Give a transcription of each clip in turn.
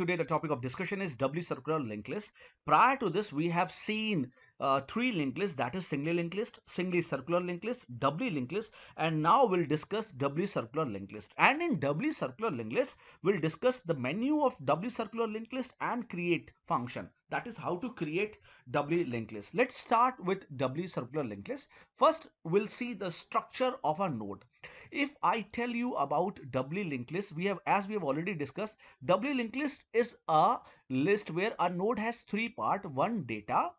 Today, the topic of discussion is doubly circular linked list. Prior to this, we have seen three linked lists, that is singly linked list, singly circular linked list, doubly linked list, and now we'll discuss doubly circular linked list. And in doubly circular linked list, we'll discuss the menu of doubly circular linked list and create function. That is how to create doubly linked list. Let's start with doubly circular linked list. First, we'll see the structure of a node. If I tell you about doubly linked list, as we have already discussed, doubly linked list is a list where a node has three parts: one data,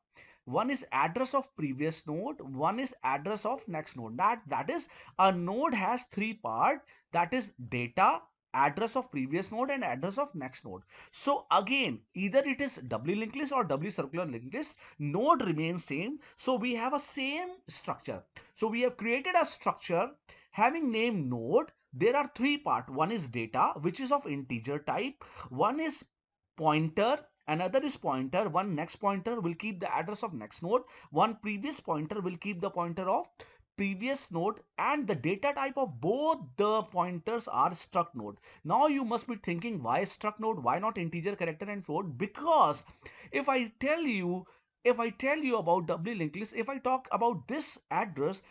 one is address of previous node, one is address of next node. That is, a node has three parts, that is data, address of previous node, and address of next node. So again, either it is doubly linked list or doubly circular linked list, node remains same. So we have a same structure. So we have created a structure having name node. There are three parts: one is data, which is of integer type, one is pointer, another is pointer, one next pointer will keep the address of next node, one previous pointer will keep the pointer of previous node, and the data type of both the pointers are struct node. Now you must be thinking, why struct node, why not integer, character, and float? Because if I tell you about doubly linked list, if I talk about this address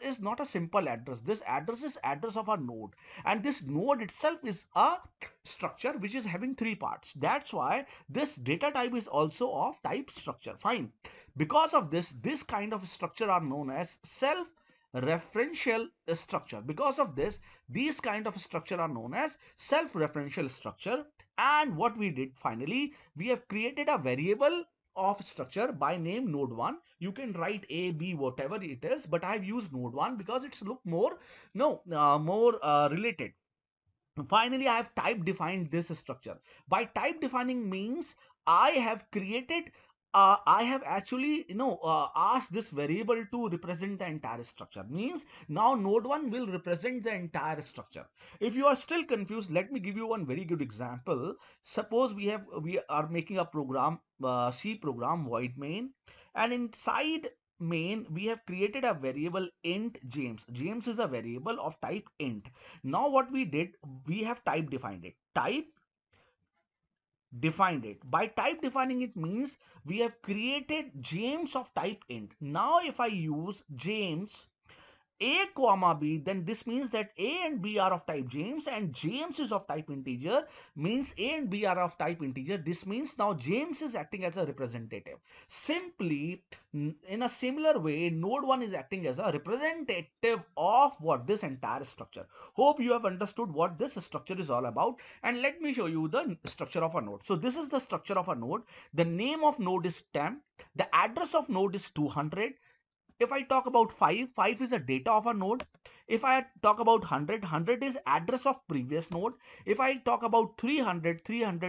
is not a simple address. This address is address of a node, and this node itself is a structure which is having three parts. That's why this data type is also of type structure. Fine. Because of this kind of structure are known as self referential structure. Because of this, these kind of structure are known as self referential structure. And what we did finally, we have created a variable of structure by name node1. You can write a, b, whatever it is, but I have used node1 because it's look more related. Finally, I have type defined this structure. By type defining means I have created, I have actually asked this variable to represent the entire structure. Means now node 1 will represent the entire structure. If you are still confused, let me give you one very good example. Suppose we are making a program, C program, void main, and inside main we have created a variable int James. James is a variable of type int. Now what we did, we have type defined it. Type defined it. By type defining it means we have created James of type int. Now if I use James a comma b, then this means that a and b are of type James and James is of type integer. Means a and b are of type integer. This means now James is acting as a representative. Simply, in a similar way, node 1 is acting as a representative of what this entire structure. Hope you have understood what this structure is all about. And let me show you the structure of a node. So this is the structure of a node. The name of node is temp. The address of node is 200. If I talk about 5 is a data of a node. If I talk about 100 is address of previous node. If I talk about 300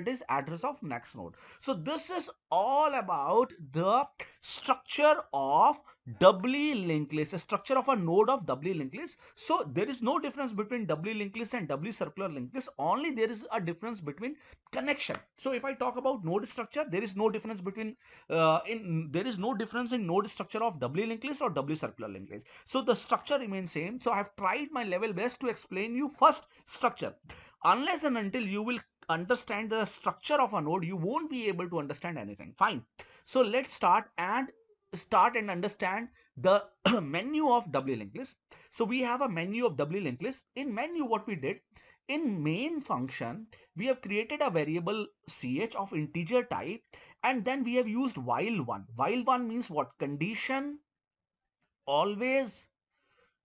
is address of next node. So this is all about the structure of doubly linked list, a structure of a node of doubly linked list. So there is no difference between doubly linked list and doubly circular linked list. Only there is a difference between connection. So if I talk about node structure, there is no difference between there is no difference in node structure of doubly linked list or doubly circular linked list. So the structure remains same. So I have tried my level best to explain you first structure. Unless and until you will understand the structure of a node, you won't be able to understand anything. Fine. So let's start and understand the menu of doubly linked list. So we have a menu of doubly linked list. In menu, what we did, in main function, we have created a variable ch of integer type, and then we have used while one. While one means what? Always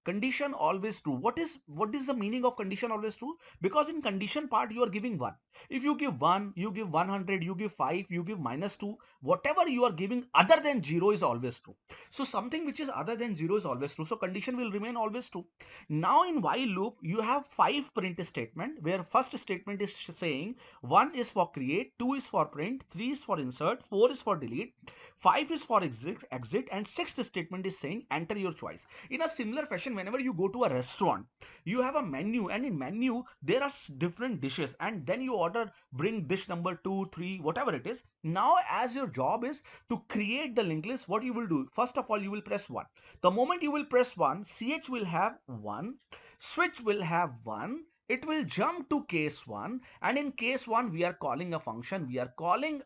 Condition always true. What is the meaning of condition always true? Because in condition part you are giving 1. If you give 1, you give 100, you give 5, you give -2, whatever you are giving other than 0 is always true. So something which is other than 0 is always true. So condition will remain always true. Now in while loop you have 5 print statement, where first statement is saying 1 is for create, 2 is for print, 3 is for insert, 4 is for delete, 5 is for exit, and sixth statement is saying enter your choice. In a similar fashion, whenever you go to a restaurant, you have a menu, and in menu there are different dishes, and then you order, bring dish number 2, 3, whatever it is. Now as your job is to create the linked list, what you will do, first of all you will press 1. The moment you will press 1, ch will have 1, switch will have 1, it will jump to case 1, and in case 1 we are calling a function, we are calling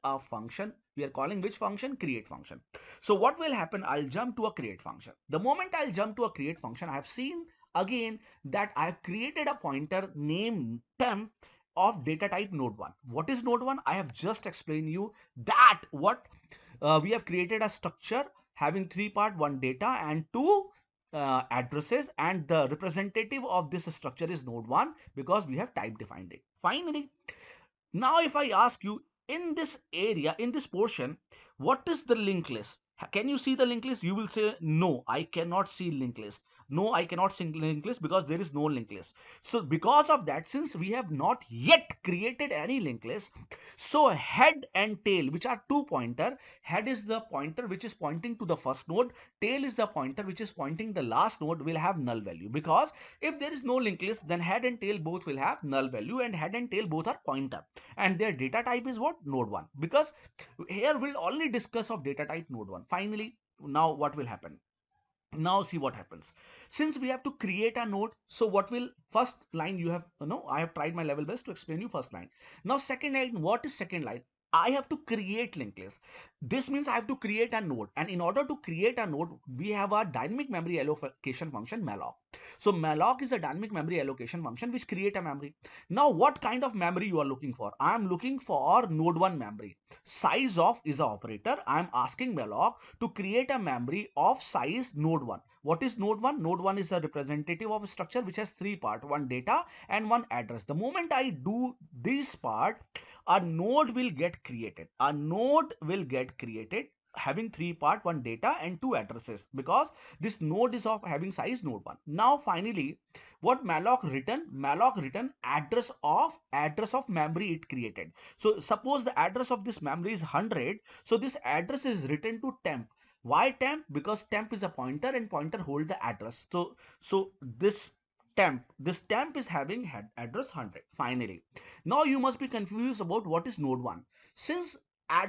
which function? Create function. So what will happen? I'll jump to a create function. The moment I'll jump to a create function, I have seen again that I've created a pointer named temp of data type node1. What is node1? I have just explained you that what we have created a structure having three part, one data and two addresses, and the representative of this structure is node1 because we have type defined it. Finally, now if I ask you, in this area, in this portion, what is the linked list? Can you see the linked list? You will say, no, I cannot see linked list. No, I cannot see linked list because there is no linked list. So because of that, since we have not yet created any linked list, so head and tail, which are two pointer, head is the pointer which is pointing to the first node, tail is the pointer which is pointing the last node, will have null value, because if there is no linked list, then head and tail both will have null value, and head and tail both are pointer, and their data type is what? Node1. Because here we'll only discuss of data type node1. Finally, now what will happen? Now see what happens. Since we have to create a node, so what will first line, you have, I have tried my level best to explain you first line. Now second line, what is second line? I have to create linked list. This means I have to create a node, and in order to create a node, we have a dynamic memory allocation function malloc. So malloc is a dynamic memory allocation function which create a memory. Now what kind of memory you are looking for? I am looking for node1 memory. Size of is a operator. I am asking malloc to create a memory of size node1. What is node1? Node1 is a representative of a structure which has three parts, one data and one address. The moment I do this part, a node will get created. A node will get created having three part, one data and two addresses, because this node is of having size node1. Now finally, what malloc written? Malloc written address of memory it created. So suppose the address of this memory is 100, so this address is written to temp. Why temp? Because temp is a pointer and pointer hold the address. So this temp is having address 100. Finally, now you must be confused about what is node1. Since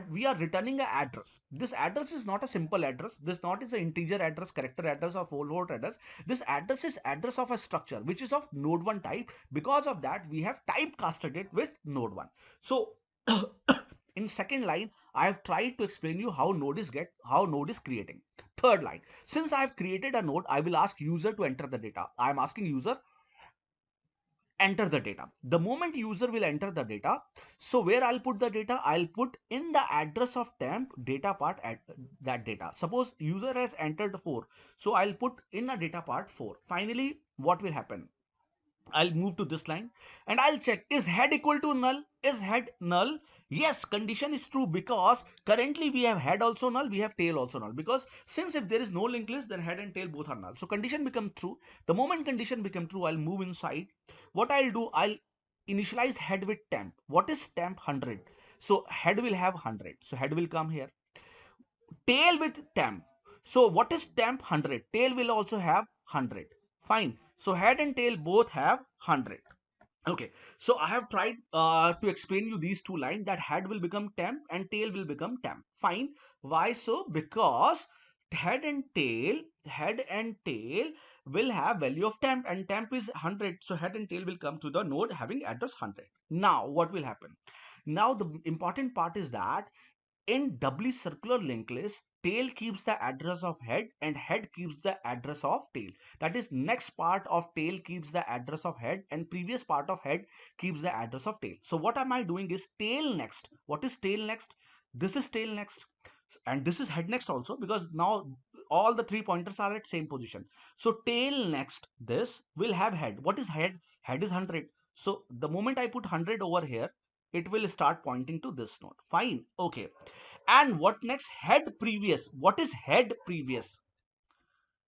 we are returning an address, this address is not a simple address. This not is an integer address, character address or float address. This address is address of a structure which is of node1 type. Because of that, we have typecasted it with node1. So in second line, I have tried to explain you how node is creating. Third line, since I have created a node, I will ask user to enter the data. I am asking user enter the data. The moment user will enter the data, so where I'll put the data? I'll put in the address of temp data part at that data. Suppose user has entered 4, so I'll put in a data part 4. Finally, what will happen? I'll move to this line and I'll check, is head equal to null? Is head null? Yes, condition is true, because currently we have head also null, we have tail also null, because since if there is no linked list, then head and tail both are null. So condition become true. The moment condition become true, I'll move inside. What I'll do, I'll initialize head with temp. What is temp? 100. So head will have 100. So head will come here. Tail with temp. So what is temp? 100. Tail will also have 100. Fine. So head and tail both have 100. Okay, so I have tried to explain you these two lines, that head will become temp and tail will become temp. Fine. Why so? Because head and tail will have value of temp, and temp is 100. So head and tail will come to the node having address 100. Now what will happen? Now the important part is that in doubly circular linked list, tail keeps the address of head and head keeps the address of tail. That is, next part of tail keeps the address of head and previous part of head keeps the address of tail. So what am I doing is tail next. What is tail next? This is tail next and this is head next also, because now all the three pointers are at same position. So tail next this will have head. What is head? Head is 100. So the moment I put 100 over here, it will start pointing to this node. Fine. Okay. And what next? Head previous. What is head previous?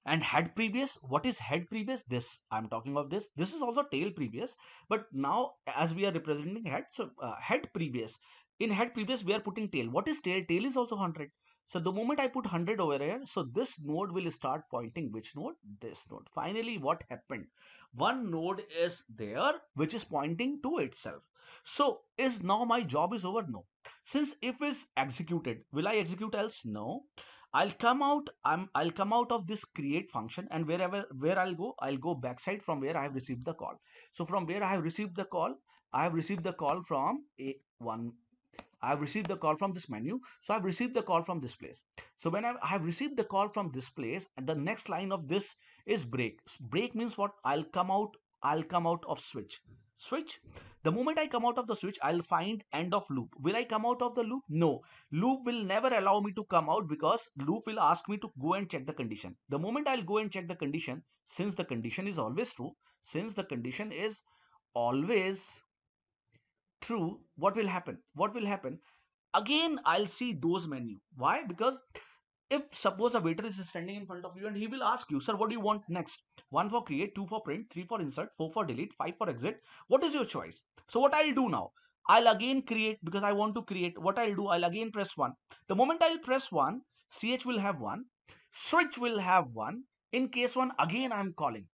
And head previous, what is head previous? This I'm talking of this is also tail previous, but now as we are representing head, so head previous, in head previous we are putting tail. What is tail? Tail is also 100. So the moment I put 100 over here, so this node will start pointing which node? This node. Finally, what happened? One node is there which is pointing to itself. So is now my job is over? No. Since if is executed, will I execute else? No. I'll come out of this create function, and where I'll go backside from where I have received the call. So from where I have received the call, I have received the call from a one I've received the call from this menu. So I've received the call from this place. So when I have received the call from this place, and the next line of this is break. Break means what? I'll come out of switch. Switch. The moment I come out of the switch, I'll find end of loop. Will I come out of the loop? No. Loop will never allow me to come out, because loop will ask me to go and check the condition. The moment I'll go and check the condition, since the condition is always true, since the condition is always true, what will happen? What will happen? Again, I'll see those menu. Why? Because if suppose a waiter is standing in front of you and he will ask you, sir, what do you want next? One for create, two for print, three for insert, four for delete, five for exit. What is your choice? So what I'll do now, I'll again create, because I want to create. What I'll do, I'll again press one. The moment I'll press one, ch will have one, switch will have one. In case one, again I'm calling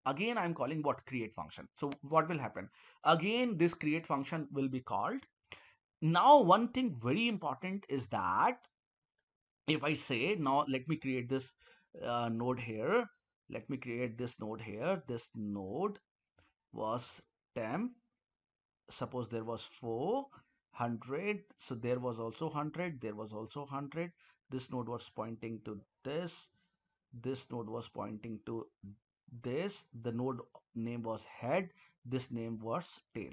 what? Create function. So what will happen? Again this create function will be called. Now one thing very important is that if I say, now let me create this node here. Let me create this node here. This node was temp. Suppose there was 400. So there was also 100. There was also 100. This node was pointing to this. This node was pointing to this. The node name was head. This name was tail.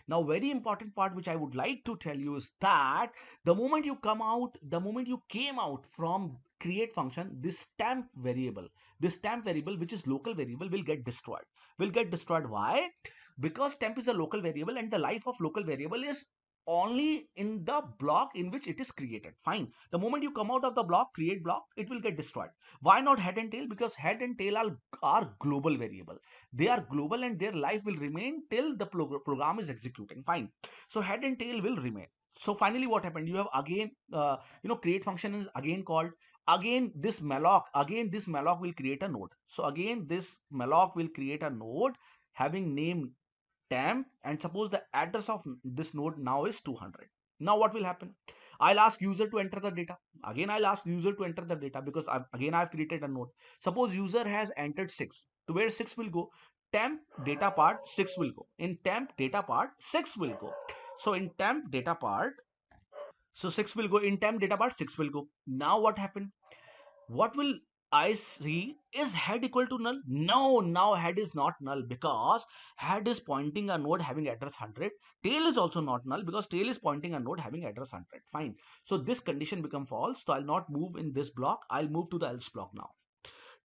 Now very important part which I would like to tell you is that the moment you come out, the moment you came out from create function, this temp variable which is local variable will get destroyed. Why? Because temp is a local variable, and the life of local variable is only in the block in which it is created. Fine. The moment you come out of the block, create block, it will get destroyed. Why not head and tail? Because head and tail are global variable. They are global and their life will remain till the program is executing. Fine. So head and tail will remain. So finally what happened? You have again, create function is again called. Again this malloc will create a node. So again this malloc will create a node having name temp, and suppose the address of this node now is 200. Now what will happen? I'll ask user to enter the data. Again I'll ask user to enter the data, because I've created a node. Suppose user has entered 6. To where 6 will go? Temp data part 6 will go. In temp data part 6 will go. So in temp data part, so 6 will go. In temp data part 6 will go. Now what happened? What will I see? Is head equal to null? No, now head is not null, because head is pointing a node having address 100. Tail is also not null, because tail is pointing a node having address 100. Fine. So this condition become false. So I'll not move in this block. I'll move to the else block now.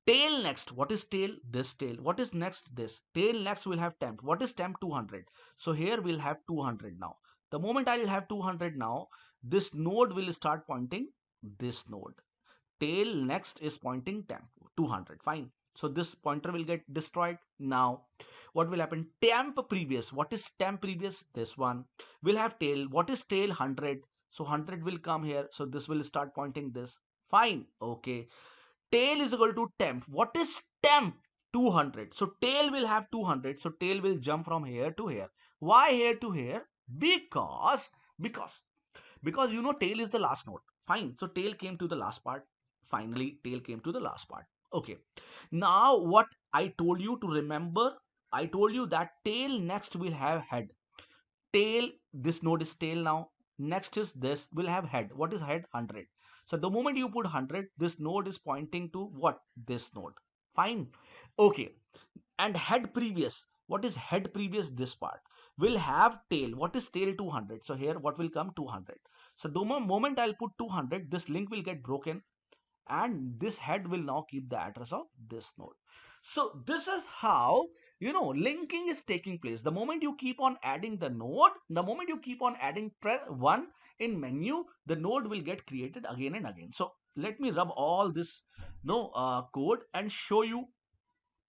Tail next. What is tail? This tail. What is next? This. Tail next will have temp. What is temp? 200. So here we'll have 200 now. The moment I'll have 200 now, this node will start pointing this node. Tail next is pointing temp 200. Fine. So this pointer will get destroyed. Now what will happen? Temp previous. What is temp previous? This one will have tail. What is tail? 100. So 100 will come here. So this will start pointing this. Fine. Okay. Tail is equal to temp. What is temp? 200. So tail will have 200. So tail will jump from here to here. Why here to here? Because because tail is the last node. Fine. So tail came to the last part. Finally tail came to the last part. Okay. Now what I told you to remember, I told you that tail next will have head. Tail, this node is tail now. Next is this will have head. What is head? 100. So the moment you put 100, this node is pointing to what? This node. Fine. Okay. And head previous. What is head previous? This part will have tail. What is tail? 200. So here what will come? 200. So the moment I'll put 200, this link will get broken, and this head will now keep the address of this node. So this is how linking is taking place. The moment you keep on adding the node, the moment you keep on adding one in menu, the node will get created again and again. So let me rub all this code and show you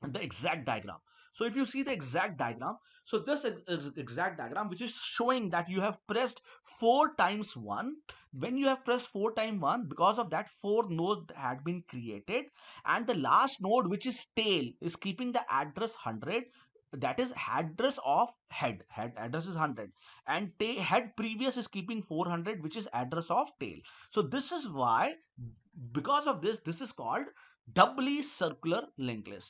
the exact diagram. So if you see the exact diagram, so this is exact diagram which is showing that you have pressed 4 times 1. When you have pressed 4 times 1, because of that 4 nodes had been created, and the last node, which is tail, is keeping the address 100. That is address of head address is 100, and head previous is keeping 400, which is address of tail. So this is why Because of this, this is called doubly circular linked list.